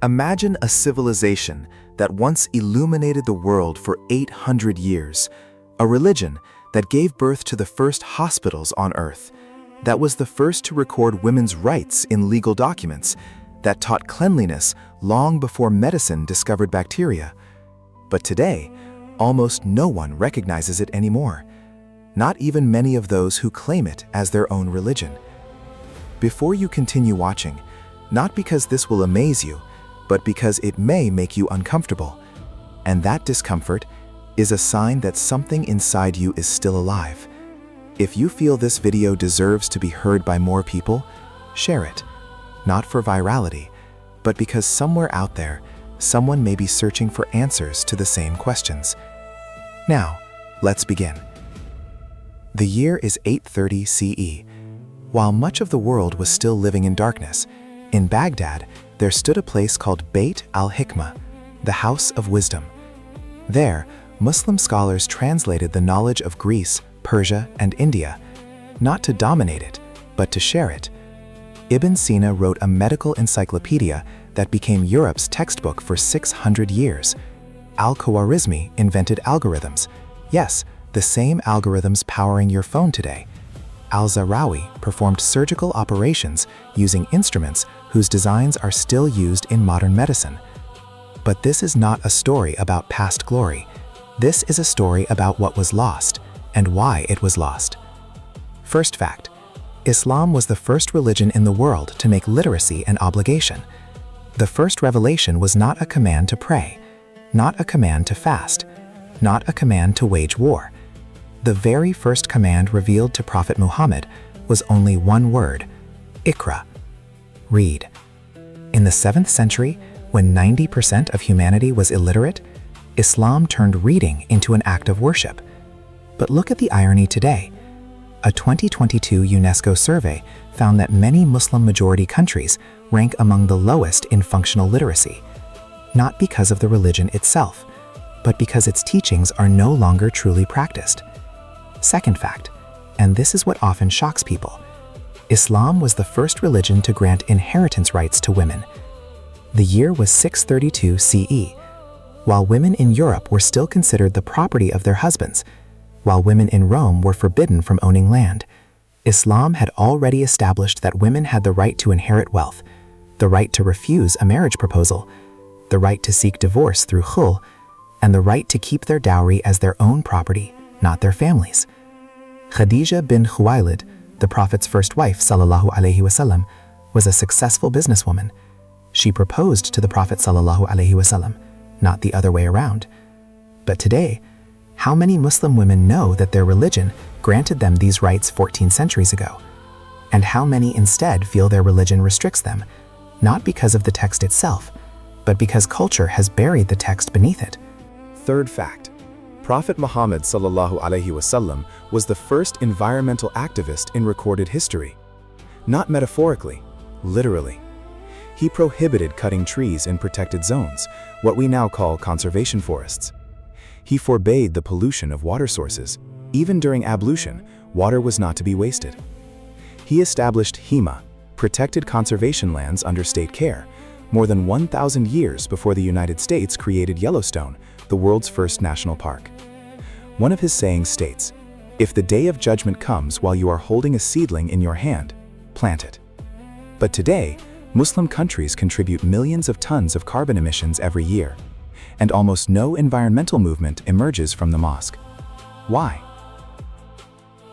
Imagine a civilization that once illuminated the world for 800 years, a religion that gave birth to the first hospitals on Earth, that was the first to record women's rights in legal documents, that taught cleanliness long before medicine discovered bacteria. But today, almost no one recognizes it anymore, not even many of those who claim it as their own religion. Before you continue watching, not because this will amaze you, but because it may make you uncomfortable, and that discomfort is a sign that something inside you is still alive. If you feel this video deserves to be heard by more people, share it, not for virality, but because somewhere out there, someone may be searching for answers to the same questions. Now, let's begin. The year is 830 CE. While much of the world was still living in darkness, in Baghdad, there stood a place called Beit al-Hikmah, the House of Wisdom. There, Muslim scholars translated the knowledge of Greece, Persia, and India, not to dominate it, but to share it. Ibn Sina wrote a medical encyclopedia that became Europe's textbook for 600 years. Al-Khwarizmi invented algorithms. Yes, the same algorithms powering your phone today. Al-Zahrawi performed surgical operations using instruments whose designs are still used in modern medicine. But this is not a story about past glory. This is a story about what was lost and why it was lost. First fact: Islam was the first religion in the world to make literacy an obligation. The first revelation was not a command to pray, not a command to fast, not a command to wage war. The very first command revealed to Prophet Muhammad was only one word: Iqra, read. In the 7th century, when 90% of humanity was illiterate, Islam turned reading into an act of worship. But look at the irony today. A 2022 UNESCO survey found that many Muslim-majority countries rank among the lowest in functional literacy, not because of the religion itself, but because its teachings are no longer truly practiced. Second fact, and this is what often shocks people: Islam was the first religion to grant inheritance rights to women. The year was 632 CE. While women in Europe were still considered the property of their husbands, while women in Rome were forbidden from owning land, Islam had already established that women had the right to inherit wealth, the right to refuse a marriage proposal, the right to seek divorce through khul, and the right to keep their dowry as their own property, not their families. Khadija bin Khuwailid, the Prophet's first wife, sallallahu alaihi wasallam, was a successful businesswoman. She proposed to the Prophet sallallahu alaihi wasallam, not the other way around. But today, how many Muslim women know that their religion granted them these rights 14 centuries ago? And how many instead feel their religion restricts them, not because of the text itself, but because culture has buried the text beneath it? Third fact: Prophet Muhammad sallallahu alaihi wasallam was the first environmental activist in recorded history. Not metaphorically, literally. He prohibited cutting trees in protected zones, what we now call conservation forests. He forbade the pollution of water sources. Even during ablution, water was not to be wasted. He established Hima, protected conservation lands under state care, more than 1,000 years before the United States created Yellowstone, the world's first national park. One of his sayings states, "If the day of judgment comes while you are holding a seedling in your hand, plant it." But today, Muslim countries contribute millions of tons of carbon emissions every year, and almost no environmental movement emerges from the mosque. Why?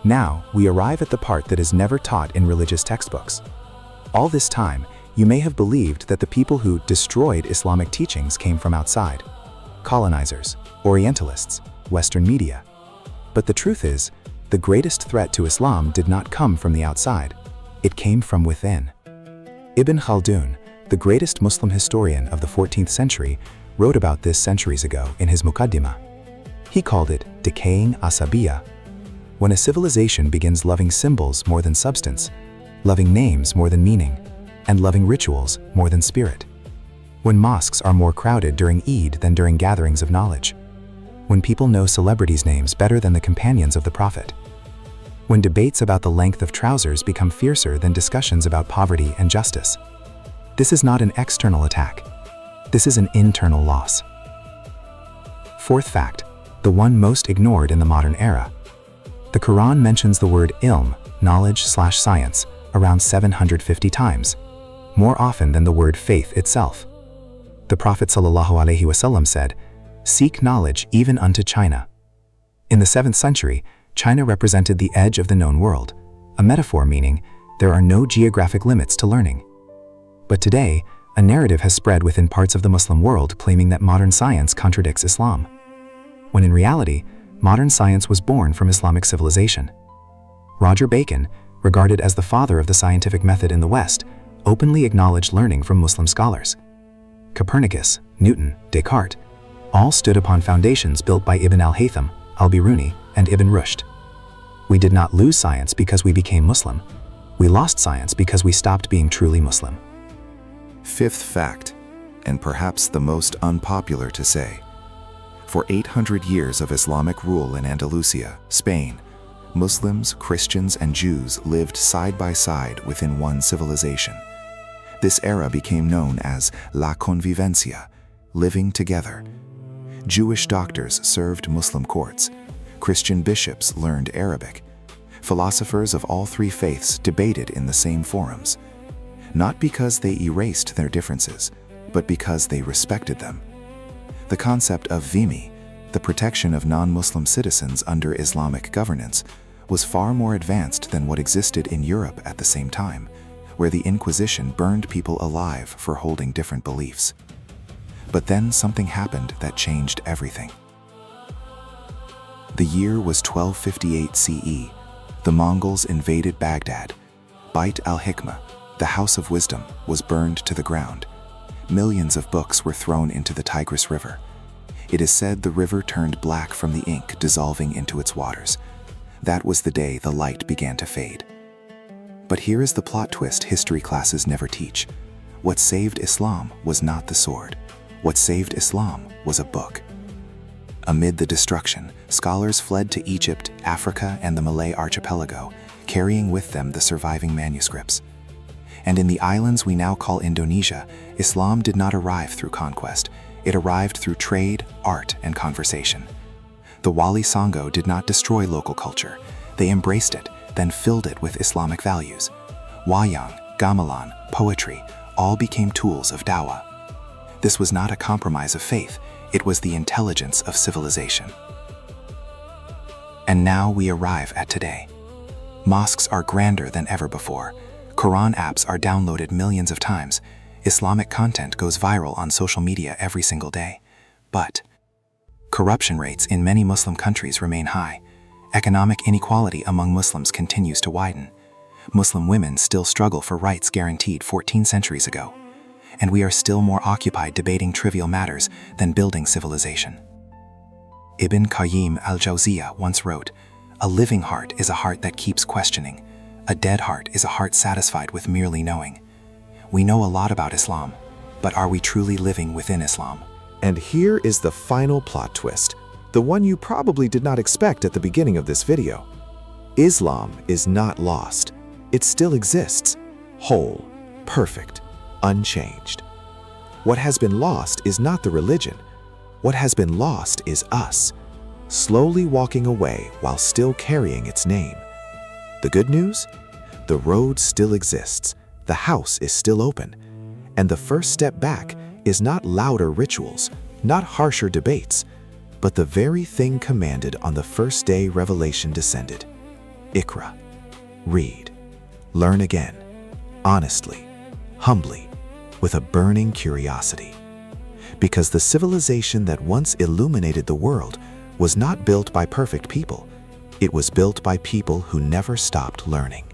Now, we arrive at the part that is never taught in religious textbooks. All this time, you may have believed that the people who destroyed Islamic teachings came from outside: colonizers, Orientalists, Western media. But the truth is, the greatest threat to Islam did not come from the outside. It came from within. Ibn Khaldun, the greatest Muslim historian of the 14th century, wrote about this centuries ago in his Muqaddimah. He called it decaying asabiya. When a civilization begins loving symbols more than substance, loving names more than meaning, and loving rituals more than spirit. When mosques are more crowded during Eid than during gatherings of knowledge. When people know celebrities' names better than the companions of the Prophet. When debates about the length of trousers become fiercer than discussions about poverty and justice. This is not an external attack. This is an internal loss. Fourth fact, the one most ignored in the modern era. The Quran mentions the word ilm, knowledge/science, around 750 times, more often than the word faith itself. The Prophet ﷺ said, "Seek knowledge even unto China." In the 7th century, China represented the edge of the known world, a metaphor meaning there are no geographic limits to learning. But today, a narrative has spread within parts of the Muslim world claiming that modern science contradicts Islam, when in reality, modern science was born from Islamic civilization. Roger Bacon, regarded as the father of the scientific method in the West, openly acknowledged learning from Muslim scholars. Copernicus, Newton, Descartes, all stood upon foundations built by Ibn al-Haytham, al-Biruni, and Ibn Rushd. We did not lose science because we became Muslim. We lost science because we stopped being truly Muslim. Fifth fact, and perhaps the most unpopular to say. For 800 years of Islamic rule in Andalusia, Spain, Muslims, Christians, and Jews lived side by side within one civilization. This era became known as La Convivencia, living together. Jewish doctors served Muslim courts. Christian bishops learned Arabic. Philosophers of all three faiths debated in the same forums, not because they erased their differences, but because they respected them. The concept of dhimmi, the protection of non-Muslim citizens under Islamic governance, was far more advanced than what existed in Europe at the same time, where the Inquisition burned people alive for holding different beliefs. But then something happened that changed everything. The year was 1258 CE. The Mongols invaded Baghdad. Bait al-Hikmah, the House of Wisdom, was burned to the ground. Millions of books were thrown into the Tigris River. It is said the river turned black from the ink dissolving into its waters. That was the day the light began to fade. But here is the plot twist history classes never teach. What saved Islam was not the sword. What saved Islam was a book. Amid the destruction, scholars fled to Egypt, Africa, and the Malay archipelago, carrying with them the surviving manuscripts. And in the islands we now call Indonesia, Islam did not arrive through conquest. It arrived through trade, art, and conversation. The Wali Songo did not destroy local culture. They embraced it, then filled it with Islamic values. Wayang, gamelan, poetry, all became tools of dawah. This was not a compromise of faith, it was the intelligence of civilization. And now we arrive at today. Mosques are grander than ever before. Quran apps are downloaded millions of times. Islamic content goes viral on social media every single day. But corruption rates in many Muslim countries remain high. Economic inequality among Muslims continues to widen. Muslim women still struggle for rights guaranteed 14 centuries ago. And we are still more occupied debating trivial matters than building civilization. Ibn Qayyim al-Jawziyah once wrote, "A living heart is a heart that keeps questioning. A dead heart is a heart satisfied with merely knowing." We know a lot about Islam, but are we truly living within Islam? And here is the final plot twist, the one you probably did not expect at the beginning of this video. Islam is not lost. It still exists, whole, perfect, unchanged. What has been lost is not the religion. What has been lost is us, slowly walking away while still carrying its name. The good news? The road still exists, the house is still open, and the first step back is not louder rituals, not harsher debates, but the very thing commanded on the first day revelation descended. Iqra, read, learn again, honestly, humbly, with a burning curiosity. Because the civilization that once illuminated the world was not built by perfect people, it was built by people who never stopped learning.